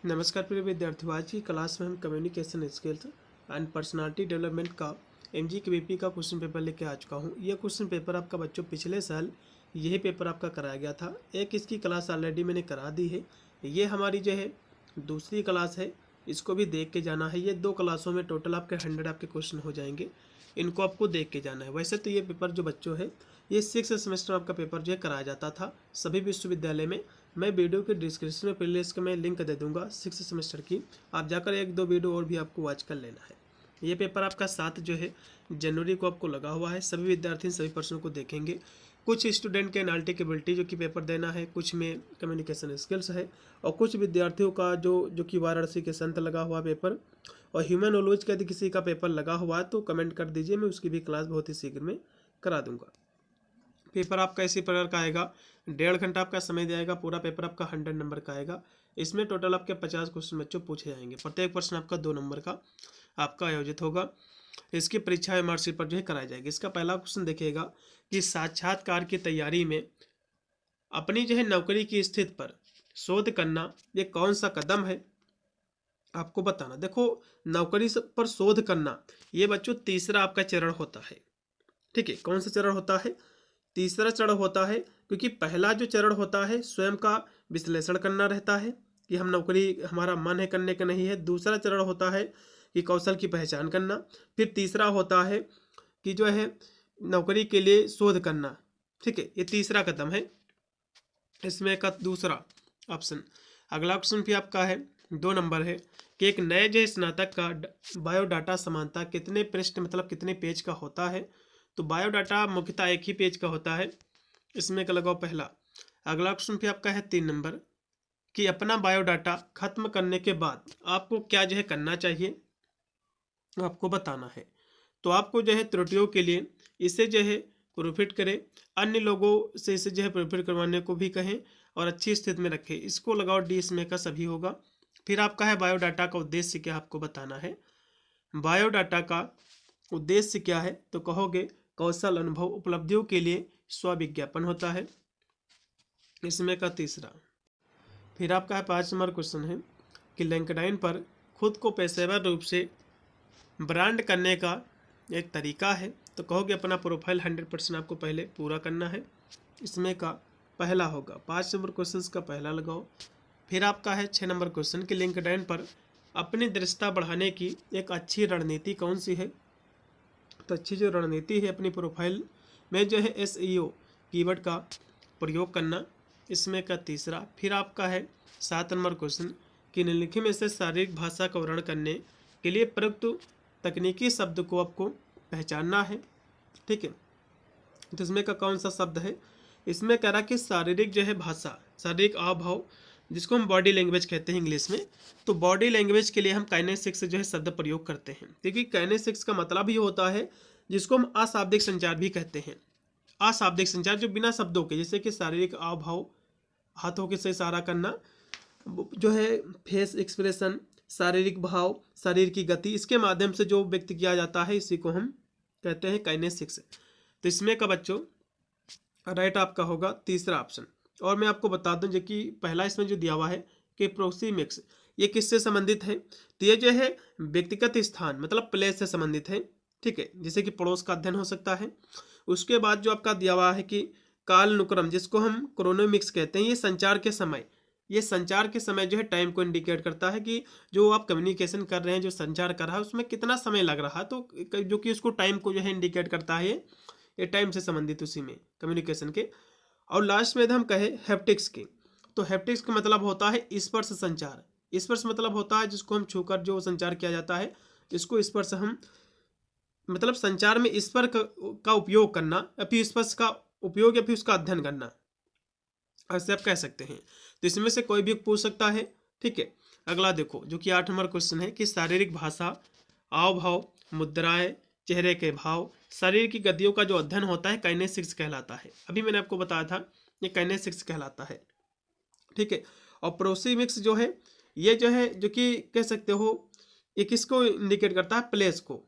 नमस्कार प्रिय विद्यार्थियों, आज की क्लास में हम communication skills and personality development का MGKVP का क्वेश्चन पेपर लेके आ चुका हूँ। यह क्वेश्चन पेपर आपका बच्चों पिछले साल यही पेपर आपका कराया गया था। एक इसकी क्लास ऑलरेडी मैंने करा दी है। ये हमारी जो है दूसरी क्लास है, इसको भी देख के जाना है। ये 2 क्लासों में टोटल आपके 100 आपके क्वेश्चन हो जाएंगे, इनको आपको देख के जाना है। वैसे तो ये पेपर जो बच्चों है ये 6 सेमेस्टर आपका पेपर जो है कराया जाता था सभी विश्वविद्यालय में। मैं वीडियो के डिस्क्रिप्शन में प्लेलिस्ट में लिंक दे दूंगा 6 सेमेस्टर की, आप जाकर 1-2 वीडियो और भी आपको वॉच कर लेना है। ये पेपर आपका 7 जो है जनवरी को आपको लगा हुआ है। सभी विद्यार्थी सभी प्रश्नों को देखेंगे। कुछ स्टूडेंट के एनालिटिक एबिलिटी जो कि पेपर देना है, कुछ में कम्युनिकेशन स्किल्स है, और कुछ विद्यार्थियों का जो कि वाराणसी के संत लगा हुआ पेपर, और ह्यूमन नॉलेज का यदि किसी का पेपर लगा हुआ है तो कमेंट कर दीजिए, मैं उसकी भी क्लास बहुत ही शीघ्र में करा दूंगा। पेपर आपका इसी प्रकार का आएगा, 1.5 घंटा आपका समय दिया। पूरा पेपर आपका 100 नंबर का आएगा। इसमें टोटल आपके 50 क्वेश्चन बच्चों पूछे जाएंगे। प्रत्येक प्रश्न आपका 2 नंबर का आपका आयोजित होगा। इसकी परीक्षा एमआरसी पर जो है कराई जाएगी। इसका पहला क्वेश्चन देखिएगा कि साक्षात्कार की तैयारी में अपनी जो है नौकरी की स्थिति पर शोध करना ये कौन सा कदम है, आपको बताना। देखो, नौकरी पर शोध करना ये बच्चों तीसरा आपका चरण होता है। ठीक है, कौन सा चरण होता है? तीसरा चरण होता है, क्योंकि पहला जो चरण होता है स्वयं का विश्लेषण करना रहता है कि हम नौकरी हमारा मन है करने का नहीं है। दूसरा चरण होता है कि कौशल की पहचान करना। फिर तीसरा होता है कि जो है नौकरी के लिए शोध करना। ठीक है, ये तीसरा कदम है इसमें का दूसरा ऑप्शन। अगला ऑप्शन भी आपका है 2 नंबर है कि एक नए जो स्नातक का बायोडाटा समानता कितने पृष्ठ मतलब कितने पेज का होता है। तो बायोडाटा मुख्यतः एक ही पेज का होता है, इसमें का लगाओ पहला। अगला क्वेश्चन भी आपका है 3 नंबर कि अपना बायोडाटा खत्म करने के बाद आपको क्या जो है करना चाहिए, आपको बताना है। तो आपको जो है त्रुटियों के लिए इसे जो है प्रूफिट करें, अन्य लोगों से इसे जो है प्रूफिट करवाने को भी कहें और अच्छी स्थिति में रखें। इसको लगाओ डी, इसमें का सभी होगा। फिर आपका है बायोडाटा का उद्देश्य क्या, आपको बताना है। बायोडाटा का उद्देश्य क्या है, तो कहोगे कौशल अनुभव उपलब्धियों के लिए स्वविज्ञापन होता है, इसमें का तीसरा। फिर आपका है 5 नंबर क्वेश्चन है कि लिंक्डइन पर खुद को पेशेवर रूप से ब्रांड करने का एक तरीका है। तो कहोगे अपना प्रोफाइल 100% आपको पहले पूरा करना है, इसमें का पहला होगा। 5 नंबर क्वेश्चन का पहला लगाओ। फिर आपका है 6 नंबर क्वेश्चन कि लिंक्डइन पर अपनी दृश्यता बढ़ाने की एक अच्छी रणनीति कौन सी है। तो अच्छी जो रणनीति है अपनी प्रोफाइल में जो है SEO कीवर्ड का प्रयोग करना, इसमें का तीसरा। फिर आपका है 7 नंबर क्वेश्चन कि निम्नलिखित में से शारीरिक भाषा का वर्णन करने के लिए प्रयुक्त तकनीकी शब्द को आपको पहचानना है। ठीक है, तो इसमें का कौन सा शब्द है, इसमें कह रहा कि शारीरिक जो है भाषा, शारीरिक हाव जिसको हम बॉडी लैंग्वेज कहते हैं इंग्लिश में। तो बॉडी लैंग्वेज के लिए हम काइनेसिक्स जो है शब्द प्रयोग करते हैं, क्योंकि काइनेसिक्स का मतलब ही होता है जिसको हम अशाब्दिक संचार भी कहते हैं। अशाब्दिक संचार जो बिना शब्दों के, जैसे कि शारीरिक हाव भाव, हाथों के से इशारा करना, जो है फेस एक्सप्रेशन, शारीरिक भाव, शरीर की गति, इसके माध्यम से जो व्यक्त किया जाता है इसी को हम कहते हैं काइनेसिक्स। तो इसमें का बच्चों राइट आपका होगा तीसरा ऑप्शन। और मैं आपको बता दूं जो कि पहला इसमें जो दिया हुआ है कि प्रोक्सीमिक्स ये किससे संबंधित है, तो ये जो है व्यक्तिगत स्थान मतलब प्लेस से संबंधित है। ठीक है, जैसे कि पड़ोस का अध्ययन हो सकता है। उसके बाद जो आपका दिया हुआ है कि कालानुक्रम जिसको हम क्रोनोमिक्स कहते हैं, ये संचार के समय, ये संचार के समय जो है टाइम को इंडिकेट करता है कि जो आप कम्युनिकेशन कर रहे हैं, जो संचार कर रहा है उसमें कितना समय लग रहा है, तो जो कि उसको टाइम को जो है इंडिकेट करता है, ये टाइम से संबंधित उसी में कम्युनिकेशन के। और लास्ट में हम कहे हैप्टिक्स के, तो हैप्टिक्स का मतलब होता है स्पर्श संचार। स्पर्श मतलब होता है जिसको हम छूकर जो संचार किया जाता है, इसको स्पर्श हम मतलब संचार में स्पर्श का उपयोग करना या फिर स्पर्श का उपयोग या फिर उसका अध्ययन करना, ऐसे आप कह सकते हैं। तो इसमें से कोई भी पूछ सकता है। ठीक है, अगला देखो जो कि 8 नंबर क्वेश्चन है कि शारीरिक भाषा, हाव भाव, मुद्राएं, चेहरे के भाव, शरीर की गतियों का जो अध्ययन होता है काइनेसिक्स कहलाता है। अभी मैंने आपको बताया था ये काइनेसिक्स कहलाता है। ठीक है, और प्रोक्सीमिक्स जो है ये जो है जो कि कह सकते हो ये किसको इंडिकेट करता है, प्लेस को,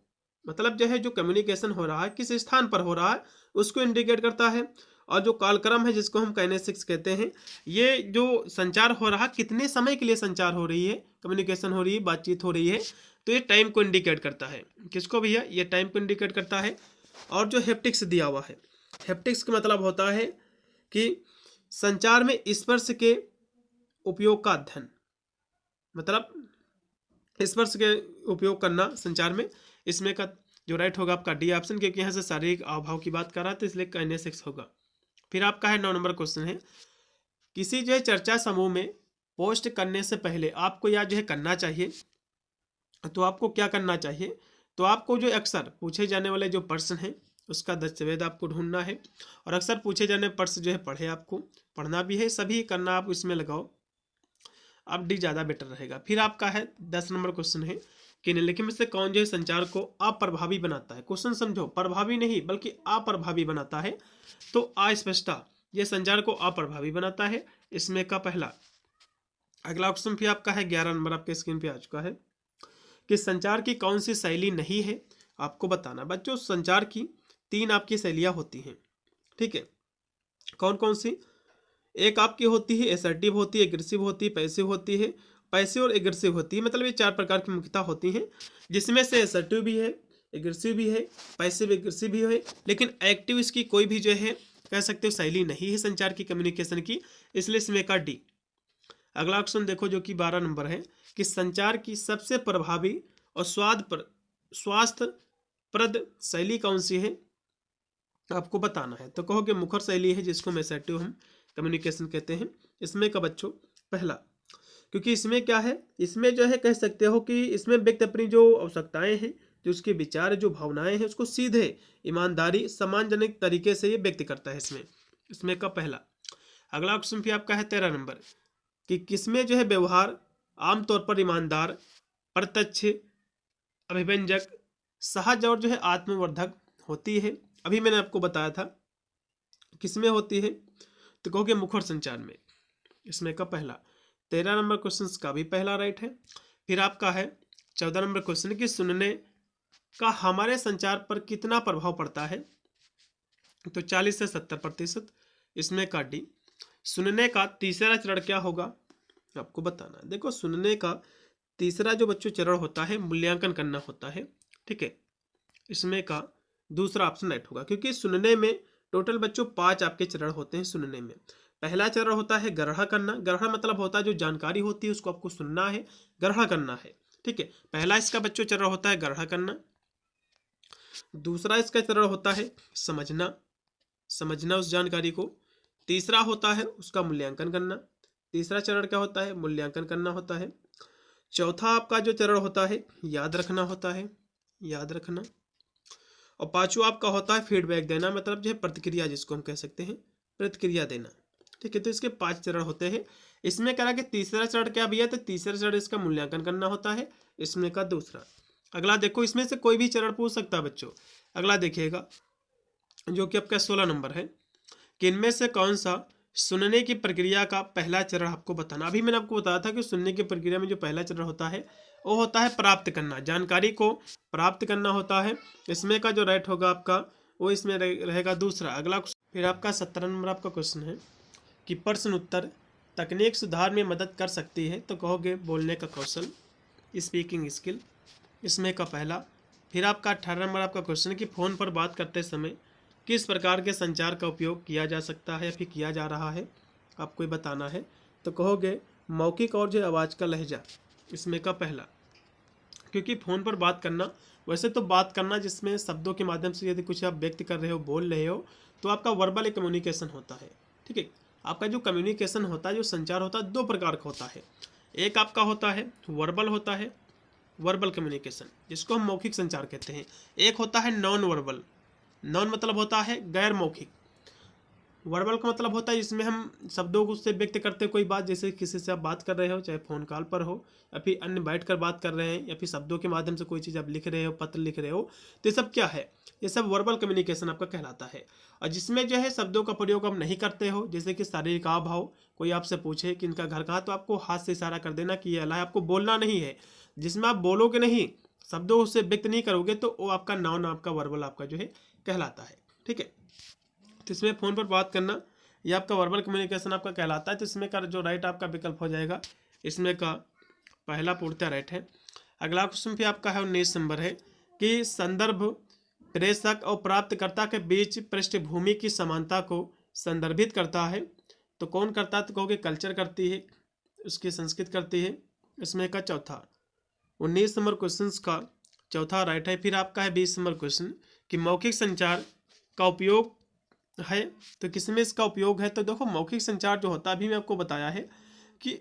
मतलब जो है जो कम्युनिकेशन हो रहा है किस स्थान पर हो रहा है उसको इंडिकेट करता है। और जो कालक्रम है जिसको हम काइनेसिक्स कहते हैं, ये जो संचार हो रहा कितने समय के लिए संचार हो रही है, कम्युनिकेशन हो रही है, बातचीत हो रही है, तो ये टाइम को इंडिकेट करता है। किसको भैया? ये टाइम को इंडिकेट करता है। और जो हेप्टिक्स दिया हुआ है, हेप्टिक्स का मतलब होता है कि संचार में स्पर्श के उपयोग का अध्ययन, मतलब स्पर्श के उपयोग करना संचार में। इसमें का जो राइट होगा आपका डी ऑप्शन, क्योंकि यहाँ से शारीरिक हाव की बात कर रहा है तो इसलिए काइनेसिक्स होगा। फिर आपका है 9 नंबर क्वेश्चन है, किसी जो है चर्चा समूह में पोस्ट करने से पहले आपको या जो है करना चाहिए, तो आपको क्या करना चाहिए? तो आपको जो अक्सर पूछे जाने वाले जो प्रश्न हैं उसका दस्तावेज आपको ढूंढना है, और अक्सर पूछे जाने प्रश्न जो है पढ़े, आपको पढ़ना भी है, सभी करना आप इसमें लगाओ, अब डी ज़्यादा बेटर रहेगा। फिर आपका है 10 नंबर क्वेश्चन है कि निम्नलिखित में से कौन जो है संचार को अप्रभावी बनाता है? क्वेश्चन समझो, प्रभावी नहीं बल्कि अप्रभावी बनाता है। तो अस्पष्टता यह संचार को अप्रभावी बनाता है, इसमें का पहला। अगला ऑप्शन भी आपका है 11 नंबर आपके स्क्रीन पे आ चुका है कि संचार की कौन सी शैली नहीं है, आपको बताना। बच्चों संचार की 3 आपकी शैलियाँ होती हैं, ठीक है। कौन कौन सी? एक आपकी होती है एसर्टिव होती है, एग्रेसिव होती है, पैसिव होती है। पैसिव और एग्रेसिव होती है, मतलब ये 4 प्रकार की मुख्यता होती हैं, जिसमें से एसर्टिव भी है, एग्रेसिव भी है, पैसिव एग्रेसिव भी है, लेकिन एक्टिव इसकी कोई भी जो है कह सकते हो शैली नहीं है संचार की, कम्युनिकेशन की, इसलिए इसमें का डी। अगला ऑप्शन देखो जो कि 12 नंबर है कि संचार की सबसे प्रभावी और स्वास्थ्यप्रद शैली कौन सी है, आपको बताना है। तो कहोगे मुखर शैली है, जिसको मेसेटिव हम कम्युनिकेशन कहते हैं। इसमें का बच्चों पहला, क्योंकि इसमें क्या है, इसमें जो है कह सकते हो कि इसमें व्यक्ति अपनी जो आवश्यकताएं हैं, जो उसके विचार, जो भावनाएं हैं, उसको सीधे ईमानदारी सम्मानजनक तरीके से ये व्यक्त करता है इसमें का पहला। अगला ऑप्शन भी आपका है 13 नंबर कि किसमें जो है व्यवहार आमतौर पर ईमानदार, प्रत्यक्ष, अभिव्यंजक, सहज और जो है आत्मवर्धक होती है। अभी मैंने आपको बताया था किसमें होती है, तो कहोगे मुखर संचार में, इसमें का पहला। 13 नंबर क्वेश्चन का भी पहला राइट है। फिर आपका है 14 नंबर क्वेश्चन कि सुनने का हमारे संचार पर कितना प्रभाव पड़ता है, तो 40 से 70%, इसमें का डी। सुनने का तीसरा चरण क्या होगा, आपको बताना है। देखो सुनने का तीसरा जो बच्चों चरण होता है मूल्यांकन करना होता है, ठीक है। इसमें का दूसरा ऑप्शन राइट होगा, क्योंकि सुनने में टोटल बच्चों 5 आपके चरण होते हैं सुनने में। पहला चरण होता है ग्रहण करना, ग्रहण मतलब होता है जो जानकारी होती है उसको आपको सुनना है, ग्रहण करना है, ठीक है। पहला इसका बच्चों चरण होता है ग्रहण करना। दूसरा इसका चरण होता है समझना उस जानकारी को। तीसरा होता है उसका मूल्यांकन करना। तीसरा चरण क्या होता है, मूल्यांकन करना होता है। चौथा आपका जो चरण होता है याद रखना होता है, याद रखना। और पांचवा आपका होता है फीडबैक देना, मतलब जो है प्रतिक्रिया, जिसको हम कह सकते हैं प्रतिक्रिया देना, ठीक है। तो इसके 5 चरण होते हैं। इसमें करा कि तीसरा चरण क्या भैया, तो तीसरा चरण इसका मूल्यांकन करना होता है, इसमें का दूसरा। अगला देखो, इसमें से कोई भी चरण पूछ सकता है बच्चों। अगला देखिएगा जो कि आपका 16 नंबर है कि इनमें से कौन सा सुनने की प्रक्रिया का पहला चरण आपको बताना। अभी मैंने आपको बताया था कि सुनने की प्रक्रिया में जो पहला चरण होता है वो होता है प्राप्त करना, जानकारी को प्राप्त करना होता है। इसमें का जो राइट होगा आपका वो इसमें रहेगा दूसरा। अगला फिर आपका 17 नंबर आपका क्वेश्चन है कि प्रश्न उत्तर तकनीक सुधार में मदद कर सकती है, तो कहोगे बोलने का कौशल, स्पीकिंग स्किल, इसमें का पहला। फिर आपका 18 नंबर आपका क्वेश्चन कि फ़ोन पर बात करते समय किस प्रकार के संचार का उपयोग किया जा सकता है या फिर किया जा रहा है, आपको बताना है। तो कहोगे मौखिक और जो आवाज़ का लहजा, इसमें का पहला। क्योंकि फ़ोन पर बात करना, वैसे तो बात करना जिसमें शब्दों के माध्यम से यदि कुछ आप व्यक्त कर रहे हो, बोल रहे हो, तो आपका वर्बल कम्युनिकेशन होता है, ठीक है। आपका जो कम्युनिकेशन होता है, जो संचार होता है, 2 प्रकार का होता है। एक आपका होता है वर्बल होता है, वर्बल कम्युनिकेशन, जिसको हम मौखिक संचार कहते हैं। एक होता है नॉन वर्बल, नॉन मतलब होता है गैर मौखिक। वर्बल का मतलब होता है इसमें हम शब्दों को उससे व्यक्त करते कोई बात, जैसे किसी से आप बात कर रहे हो, चाहे फ़ोन कॉल पर हो या फिर अन्य बैठ कर बात कर रहे हैं, या फिर शब्दों के माध्यम से कोई चीज़ आप लिख रहे हो, पत्र लिख रहे हो, तो ये सब क्या है, ये सब वर्बल कम्युनिकेशन आपका कहलाता है। और जिसमें जो है शब्दों का प्रयोग आप नहीं करते हो, जैसे कि शारीरिक हाव भाव, कोई आपसे पूछे कि इनका घर कहाँ, तो आपको हाथ से इशारा कर देना कि ये अला है, आपको बोलना नहीं है। जिसमें आप बोलोगे नहीं, शब्दों से व्यक्त नहीं करोगे, तो वो आपका नाउन, आपका वर्बल आपका जो है कहलाता है, ठीक है। तो इसमें फ़ोन पर बात करना ये आपका वर्बल कम्युनिकेशन आपका कहलाता है। तो इसमें का जो राइट आपका विकल्प हो जाएगा, इसमें का पहला पूर्णतः राइट है। अगला क्वेश्चन भी आपका है 19 नंबर है कि संदर्भ प्रेषक और प्राप्तकर्ता के बीच पृष्ठभूमि की समानता को संदर्भित करता है। तो कौन करता है? तो कहोगे कल्चर करती है, उसकी संस्कृति करती है। इसमें का चौथा 19 नंबर क्वेश्चन का चौथा राइट है। फिर आपका है 20 नंबर क्वेश्चन कि मौखिक संचार का उपयोग है। तो किसमें इसका उपयोग है? तो देखो मौखिक संचार जो होता है, अभी मैं आपको बताया है कि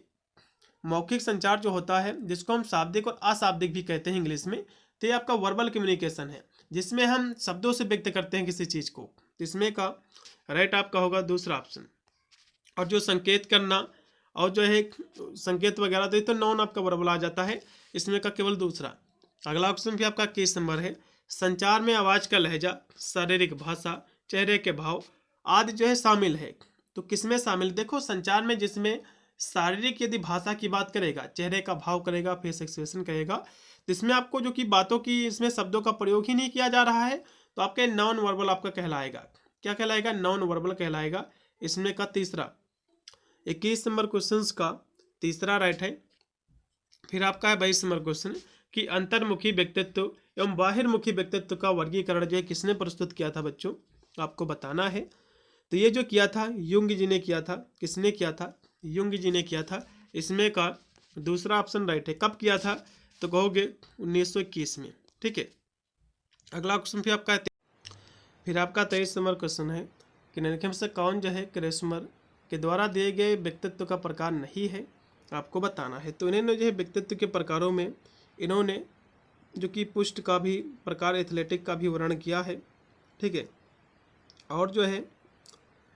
मौखिक संचार जो होता है, जिसको हम शाब्दिक और अशाब्दिक भी कहते हैं इंग्लिश में, तो ये आपका वर्बल कम्युनिकेशन है, जिसमें हम शब्दों से व्यक्त करते हैं किसी चीज़ को। तो इसमें का राइट आपका होगा दूसरा ऑप्शन। और जो संकेत करना और जो है संकेत वगैरह, तो ये तो नॉन आपका वर्बल आ जाता है, इसमें का केवल दूसरा। अगला ऑप्शन भी आपका 21 नंबर है, संचार में आवाज़ का लहजा, शारीरिक भाषा, चेहरे के भाव आदि जो है शामिल है। तो किसमें शामिल? देखो संचार में जिसमें शारीरिक यदि भाषा की बात करेगा, चेहरे का भाव करेगा, फेस एक्सप्रेशन करेगा, तो इसमें आपको जो कि बातों की इसमें शब्दों का प्रयोग ही नहीं किया जा रहा है, तो आपके नॉन वर्बल आपका कहलाएगा। क्या कहलाएगा? नॉन वर्बल कहलाएगा। इसमें का तीसरा 21 नंबर क्वेश्चन का तीसरा राइट है। फिर आपका है 22 नंबर क्वेश्चन कि अंतर्मुखी व्यक्तित्व एवं बाहिर्मुखी व्यक्तित्व का वर्गीकरण जो है किसने प्रस्तुत किया था बच्चों? आपको बताना है। तो ये जो किया था युंग जी ने किया था। किसने किया था? युंग जी ने किया था। इसमें का दूसरा ऑप्शन राइट है। कब किया था? तो कहोगे 1921 में। ठीक है। अगला क्वेश्चन फिर आपका 23 नंबर क्वेश्चन है कि निम्नलिखित में से कौन जो है क्रेस्मर के द्वारा दिए गए व्यक्तित्व का प्रकार नहीं है? आपको बताना है। तो इन्होंने जो है व्यक्तित्व के प्रकारों में इन्होंने जो कि पुष्ट का भी प्रकार, एथलेटिक का भी वर्णन किया है। ठीक है। और जो है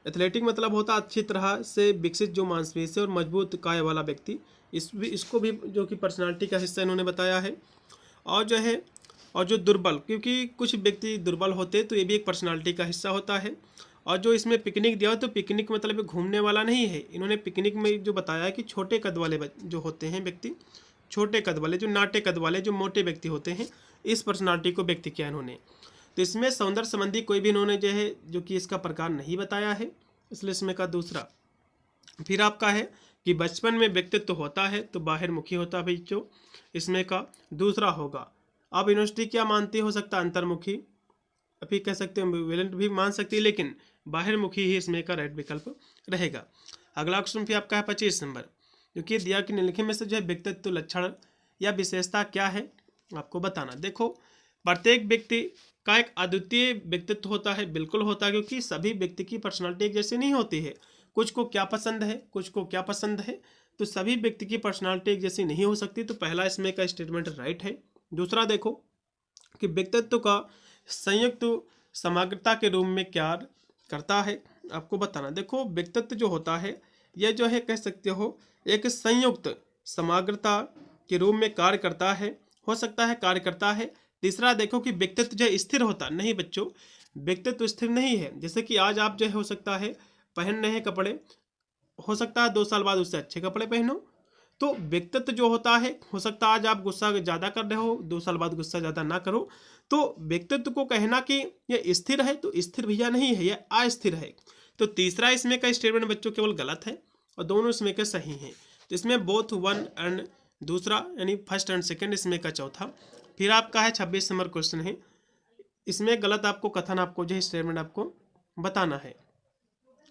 एथलेटिक मतलब होता अच्छी तरह से विकसित जो मांसपेशी और मजबूत काया वाला व्यक्ति, इसको भी जो कि पर्सनालिटी का हिस्सा इन्होंने बताया है। और जो है और जो दुर्बल, क्योंकि कुछ व्यक्ति दुर्बल होते तो ये भी एक पर्सनालिटी का हिस्सा होता है। और जो इसमें पिकनिक दिया हो, तो पिकनिक मतलब घूमने वाला नहीं है। इन्होंने पिकनिक में जो बताया है कि छोटे कद वाले जो होते हैं व्यक्ति, छोटे कद वाले, जो नाटे कद वाले, जो मोटे व्यक्ति होते हैं, इस पर्सनालिटी को व्यक्त किया इन्होंने। तो इसमें सौंदर्य संबंधी कोई भी इन्होंने जो है जो कि इसका प्रकार नहीं बताया है, इसलिए इसमें का दूसरा। फिर आपका है कि बचपन में व्यक्तित्व होता है तो बाहिर्मुखी होता है बच्चों, इसमें का दूसरा होगा। अब यूनिवर्सिटी क्या मानती हो सकता है? अंतर्मुखी, अभी कह सकते हैं वेलेंट भी मान सकती है, लेकिन बाहिर्मुखी ही इसमें का राइट विकल्प रहेगा। अगला क्वेश्चन फिर आपका है 25 नंबर, क्योंकि दिया कि निम्नलिखित में से जो है व्यक्तित्व लक्षण या विशेषता क्या है? आपको बताना। देखो प्रत्येक व्यक्ति का एक अद्वितीय व्यक्तित्व होता है, बिल्कुल होता है, क्योंकि सभी व्यक्ति की पर्सनालिटी एक जैसी नहीं होती है। कुछ को क्या पसंद है, कुछ को क्या पसंद है, तो सभी व्यक्ति की पर्सनालिटी एक जैसी नहीं हो सकती। तो पहला इसमें का स्टेटमेंट राइट है। दूसरा देखो कि व्यक्तित्व का संयुक्त समग्रता के रूप में क्या करता है? आपको बताना। देखो व्यक्तित्व जो होता है यह जो है कह सकते हो एक संयुक्त समग्रता के रूप में कार्य करता है, हो सकता है कार्य करता है। तीसरा देखो कि व्यक्तित्व जो स्थिर होता नहीं बच्चों, व्यक्तित्व स्थिर नहीं है। जैसे कि आज आप जो है हो सकता है पहन रहे हैं कपड़े, हो सकता है 2 साल बाद उससे अच्छे कपड़े पहनो। तो व्यक्तित्व जो होता है, हो सकता है आज आप गुस्सा ज़्यादा कर रहे हो, 2 साल बाद गुस्सा ज़्यादा ना करो। तो व्यक्तित्व को कहना कि यह स्थिर है, तो स्थिर भैया नहीं है, यह अस्थिर है। तो तीसरा इसमें का स्टेटमेंट बच्चों केवल गलत है और दोनों इसमें के सही हैं। तो इसमें बोथ वन एंड दूसरा यानी फर्स्ट एंड सेकंड इसमें का चौथा। फिर आपका है 26 नंबर क्वेश्चन है, इसमें गलत आपको कथन आपको जो स्टेटमेंट आपको बताना है।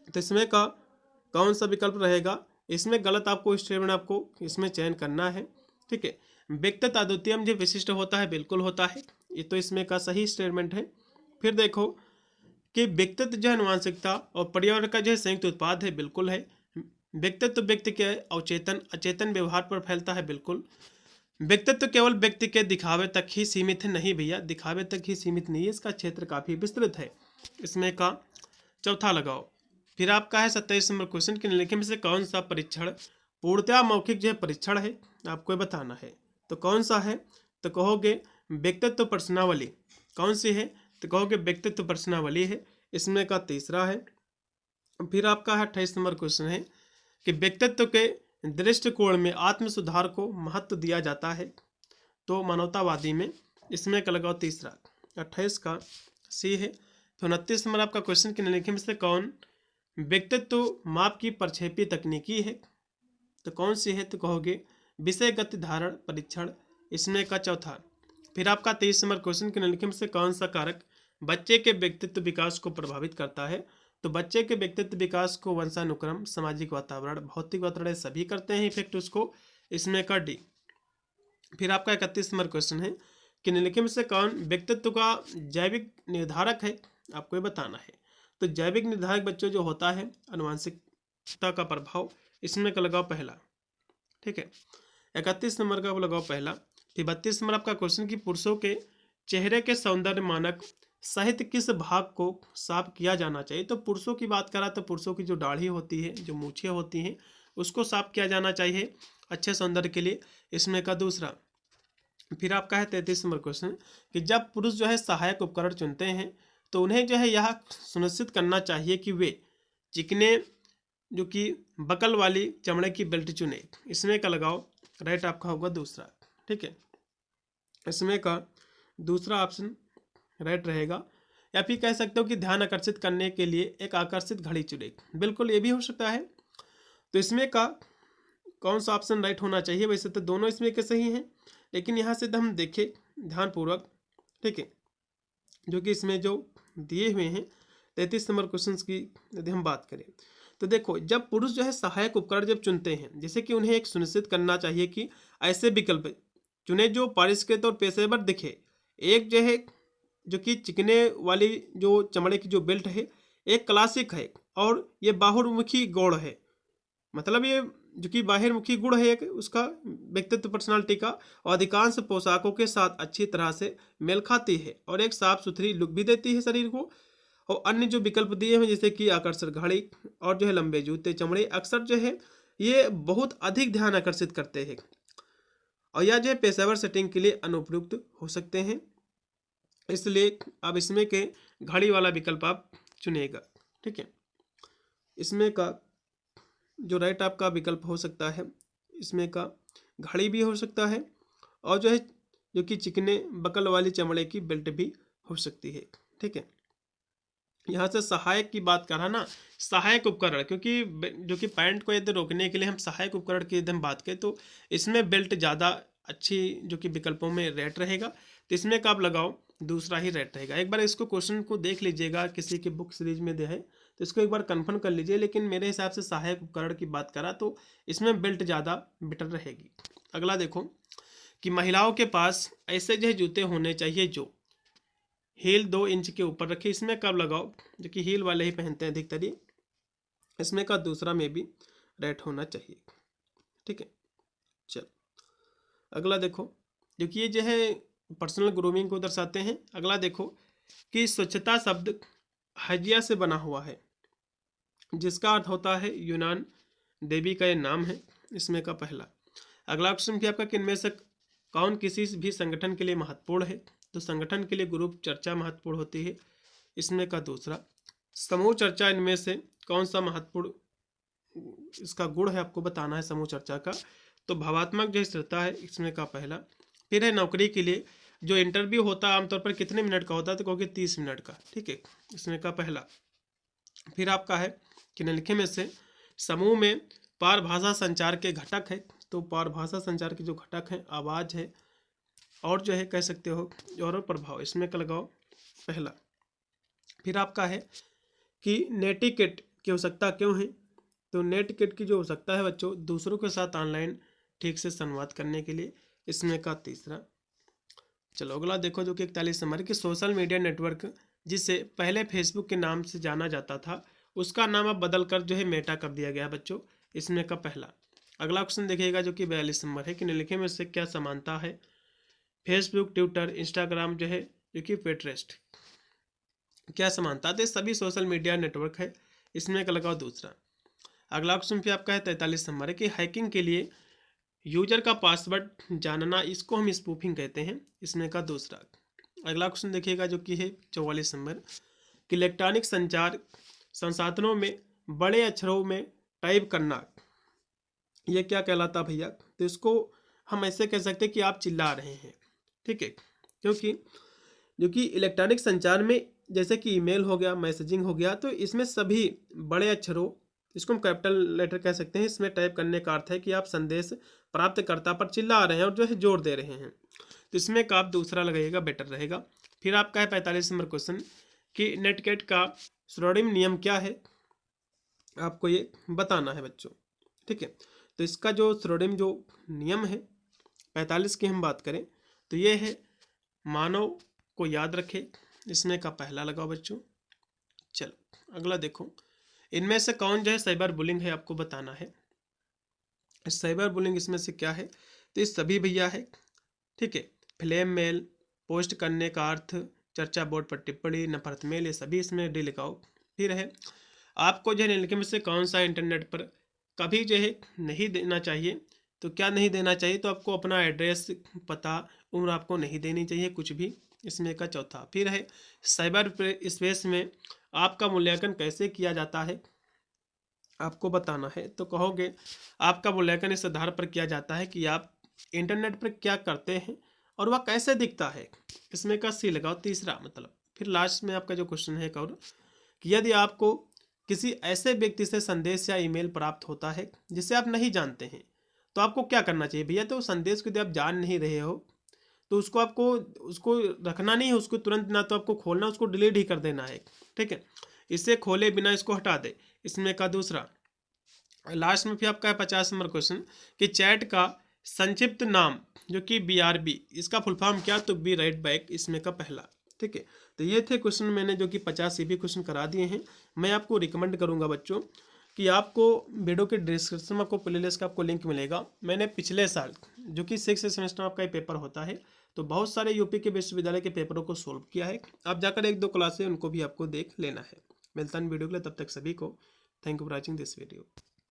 तो इसमें का कौन सा विकल्प रहेगा? इसमें गलत आपको स्टेटमेंट आपको इसमें चयन करना है। ठीक है। व्यक्तित्व अद्वितीय जो विशिष्ट होता है, बिल्कुल होता है, ये तो इसमें का सही स्टेटमेंट है। फिर देखो कि व्यक्तित्व जो है आनुवांशिकता और पर्यावरण का जो है संयुक्त उत्पाद है, बिल्कुल है। व्यक्तित्व व्यक्ति के अवचेतन अचेतन व्यवहार पर फैलता है, बिल्कुल। व्यक्तित्व केवल व्यक्ति के दिखावे तक ही सीमित है, नहीं भैया, दिखावे तक ही सीमित नहीं है, इसका क्षेत्र काफी विस्तृत है। इसमें का चौथा लगाओ। फिर आपका है 27 नंबर क्वेश्चन कि निम्नलिखित में से कौन सा परीक्षण पूर्णतया मौखिक जो है परीक्षण है? आपको बताना है। तो कौन सा है? तो कहोगे व्यक्तित्व प्रश्नावली। कौन सी है? तो कहोगे व्यक्तित्व प्रश्नावली है, इसमें का तीसरा है। फिर आपका है 28 नंबर क्वेश्चन है कि व्यक्तित्व के दृष्टिकोण में आत्म सुधार को महत्व दिया जाता है, तो मानवतावादी में, इसमें का लगाओ तीसरा, 28 का सी है। तो 29 नंबर आपका क्वेश्चन कि निम्नलिखित में से कौन व्यक्तित्व माप की प्रक्षेपी तकनीकी है? तो कौन सी है? तो कहोगे विषय गति धारण परीक्षण, इसमें का चौथा। फिर आपका 23 नंबर क्वेश्चन कि निम्नलिखित में से कौन सा कारक बच्चे के व्यक्तित्व विकास को प्रभावित करता है? तो बच्चे के व्यक्तित्व विकास को वंशानुक्रम, सामाजिक वातावरण, भौतिक वातावरण सभी करते हैं इफेक्ट उसको, इसमें का डी। फिर आपका 31 नंबर क्वेश्चन है कि निम्नलिखित में से कौन व्यक्तित्व का जैविक निर्धारक है? आपको ये बताना है। तो जैविक निर्धारक बच्चों जो होता है आनुवंशिकता का प्रभाव, इसमें का लगाओ पहला। ठीक है, 31 नंबर का लगाओ पहला। फिर 32 नंबर आपका क्वेश्चन कि पुरुषों के चेहरे के सौंदर्य मानक सहित किस भाग को साफ किया जाना चाहिए? तो पुरुषों की बात करा तो पुरुषों की जो दाढ़ी होती है, जो मूछें होती हैं, उसको साफ किया जाना चाहिए अच्छे सौंदर्य के लिए, इसमें का दूसरा। फिर आपका है 33 नंबर क्वेश्चन कि जब पुरुष जो है सहायक उपकरण चुनते हैं तो उन्हें जो है यह सुनिश्चित करना चाहिए कि वे चिकने जो कि बकल वाली चमड़े की बेल्ट चुने, इसमें का लगाओ राइट आपका होगा दूसरा। ठीक है, इसमें का दूसरा ऑप्शन राइट रहेगा। या फिर कह सकते हो कि ध्यान आकर्षित करने के लिए एक आकर्षित घड़ी चुने, बिल्कुल ये भी हो सकता है। तो इसमें का कौन सा ऑप्शन राइट होना चाहिए? वैसे तो दोनों इसमें के सही हैं, लेकिन यहाँ से हम देखें ध्यानपूर्वक, ठीक है, जो कि इसमें जो दिए हुए हैं 33 नंबर क्वेश्चन की यदि हम बात करें तो देखो, जब पुरुष जो है सहायक उपकरण जब चुनते हैं, जैसे कि उन्हें एक सुनिश्चित करना चाहिए कि ऐसे विकल्प चुने जो पारिस्कृत और पेशेवर दिखे। एक जो है जो कि चिकने वाली जो चमड़े की जो बेल्ट है एक क्लासिक है और ये बाहुमुखी गौड़ है, मतलब ये जो कि बाहिर्मुखी गुण है एक उसका व्यक्तित्व पर्सनालिटी का, और अधिकांश पोशाकों के साथ अच्छी तरह से मेल खाती है और एक साफ सुथरी लुक भी देती है शरीर को। और अन्य जो विकल्प दिए हैं जैसे कि आकर्षक घड़ी और जो है लंबे जूते चमड़े अक्सर जो है ये बहुत अधिक ध्यान आकर्षित करते हैं और यह जो है पेशेवर सेटिंग के लिए अनुपयुक्त हो सकते हैं, इसलिए अब इसमें के घड़ी वाला विकल्प आप चुनेगा। ठीक है, इसमें का जो राइट आपका विकल्प हो सकता है, इसमें का घड़ी भी हो सकता है और जो है जो कि चिकने बकल वाली चमड़े की बेल्ट भी हो सकती है। ठीक है, यहाँ से सहायक की बात कर रहा ना, सहायक उपकरण, क्योंकि जो कि पैंट को यदि रोकने के लिए हम सहायक उपकरण की यदि हम बात करें तो इसमें बेल्ट ज़्यादा अच्छी जो कि विकल्पों में रेट रहेगा, तो इसमें का आप लगाओ दूसरा ही रेट रहेगा। एक बार इसको क्वेश्चन को देख लीजिएगा, किसी की बुक सीरीज में दे है तो इसको एक बार कंफर्म कर लीजिए, लेकिन मेरे हिसाब से सहायक उपकरण की बात करा तो इसमें बेल्ट ज़्यादा बेटर रहेगी। अगला देखो कि महिलाओं के पास ऐसे जो जूते होने चाहिए जो हील 2 इंच के ऊपर रखे, इसमें कब लगाओ जो कि हील वाले ही पहनते हैं अधिकतर, इसमें का दूसरा में भी रेट होना चाहिए। ठीक है, चल अगला देखो जो कि ये जो है पर्सनल ग्रूमिंग को दर्शाते हैं। अगला देखो कि स्वच्छता शब्द हजिया से बना हुआ है जिसका अर्थ होता है यूनान देवी का ये नाम है, इसमें का पहला। अगला क्वेश्चन भी आपका किनमें से कौन किसी भी संगठन के लिए महत्वपूर्ण है? तो संगठन के लिए ग्रुप चर्चा महत्वपूर्ण होती है, इसमें का दूसरा। समूह चर्चा इनमें से कौन सा महत्वपूर्ण इसका गुण है आपको बताना है समूह चर्चा का? तो भावात्मक जो स्थिरता है, इसमें का पहला। फिर है नौकरी के लिए जो इंटरव्यू होता है आमतौर पर कितने मिनट का होता है? तो कहोगे 30 मिनट का। ठीक है, इसमें का पहला। फिर आपका है कि निम्नलिखित में से समूह में पारभाषा संचार के घटक है? तो पारभाषा संचार के जो घटक हैं आवाज़ है और जो है कह सकते हो और प्रभाव, इसमें का लगाओ पहला। फिर आपका है कि नेटिकेट की आवश्यकता क्यों है? तो नेटिकेट की जो आवश्यकता है बच्चों दूसरों के साथ ऑनलाइन ठीक से संवाद करने के लिए, इसमें का तीसरा। चलो अगला देखो जो कि 41 नंबर की सोशल मीडिया नेटवर्क जिसे पहले फेसबुक के नाम से जाना जाता था उसका नाम अब बदल कर जो है मेटा कर दिया गया बच्चों, इसमें का पहला। अगला क्वेश्चन देखिएगा जो कि 42 नंबर है कि निम्नलिखित में से क्या समानता है फेसबुक, ट्विटर, इंस्टाग्राम जो है जो कि पिंटरेस्ट, क्या समानता? तो सभी सोशल मीडिया नेटवर्क है, इसमें का लगाओ दूसरा। अगला क्वेश्चन भी आपका है 43 नंबर है कि हैकिंग के लिए यूजर का पासवर्ड जानना, इसको हम स्पूफिंग कहते हैं, इसमें का दूसरा। अगला क्वेश्चन देखिएगा जो कि है 44 नंबर कि इलेक्ट्रॉनिक संचार संसाधनों में बड़े अक्षरों में टाइप करना ये क्या कहलाता भैया? तो इसको हम ऐसे कह सकते हैं कि आप चिल्ला रहे हैं। ठीक है, क्योंकि जो कि इलेक्ट्रॉनिक संचार में जैसे कि ईमेल हो गया, मैसेजिंग हो गया, तो इसमें सभी बड़े अक्षरों, इसको हम कैपिटल लेटर कह सकते हैं, इसमें टाइप करने का अर्थ है कि आप संदेश प्राप्तकर्ता पर चिल्ला रहे हैं और जो है जोर दे रहे हैं, तो इसमें का आप दूसरा लगाइएगा, बेटर रहेगा। फिर आपका है 45 नंबर क्वेश्चन कि नेटकेट का स्लोडिम नियम क्या है, आपको ये बताना है बच्चों। ठीक है, तो इसका जो स्लोडिम जो नियम है 45 की हम बात करें तो ये है, मानव को याद रखे, इसमें का पहला लगाओ बच्चों। चलो अगला देखो, इनमें से कौन जो है साइबर बुलिंग है, आपको बताना है। साइबर बुलिंग इसमें से क्या है, तो ये सभी भैया है। ठीक है, फ्लेम मेल, पोस्ट करने का अर्थ, चर्चा बोर्ड पर टिप्पणी, नफरत मेल, ये सभी इसमें डी लिखाओ। फिर है, आपको जो है निम्नलिखित में से कौन सा इंटरनेट पर कभी जो है नहीं देना चाहिए, तो क्या नहीं देना चाहिए, तो आपको अपना एड्रेस, पता, उम्र आपको नहीं देनी चाहिए कुछ भी, इसमें का चौथा। फिर है, साइबर स्पेस में आपका मूल्यांकन कैसे किया जाता है, आपको बताना है। तो कहोगे आपका मूल्यांकन इस आधार पर किया जाता है कि आप इंटरनेट पर क्या करते हैं और वह कैसे दिखता है, इसमें का सी लगाओ, तीसरा मतलब। फिर लास्ट में आपका जो क्वेश्चन है और कि यदि आपको किसी ऐसे व्यक्ति से संदेश या ईमेल प्राप्त होता है जिसे आप नहीं जानते हैं, तो आपको क्या करना चाहिए भैया। तो संदेश को यदि आप जान नहीं रहे हो तो उसको रखना नहीं है, उसको तुरंत ना तो आपको खोलना, उसको डिलीट ही कर देना है। ठीक है, इसे खोले बिना इसको हटा दे, इसमें का दूसरा। लास्ट में फिर आपका है 50 नंबर क्वेश्चन कि चैट का संक्षिप्त नाम जो कि BRB, इसका फुल फॉर्म क्या, तो बी राइट बैक, इसमें का पहला। ठीक है, तो ये थे क्वेश्चन मैंने जो कि 50 भी क्वेश्चन करा दिए हैं। मैं आपको रिकमेंड करूंगा बच्चों कि आपको वीडियो के डिस्क्रिप्शन में आपको प्लेलिस्ट का आपको लिंक मिलेगा। मैंने पिछले साल जो कि 6 सेमेस्टर में आपका ये पेपर होता है, तो बहुत सारे यूपी के विश्वविद्यालय के पेपरों को सोल्व किया है। आप जाकर 1-2 क्लास है उनको भी आपको देख लेना है। मिलता है वीडियो के लिए, तब तक सभी को thank you for watching this video.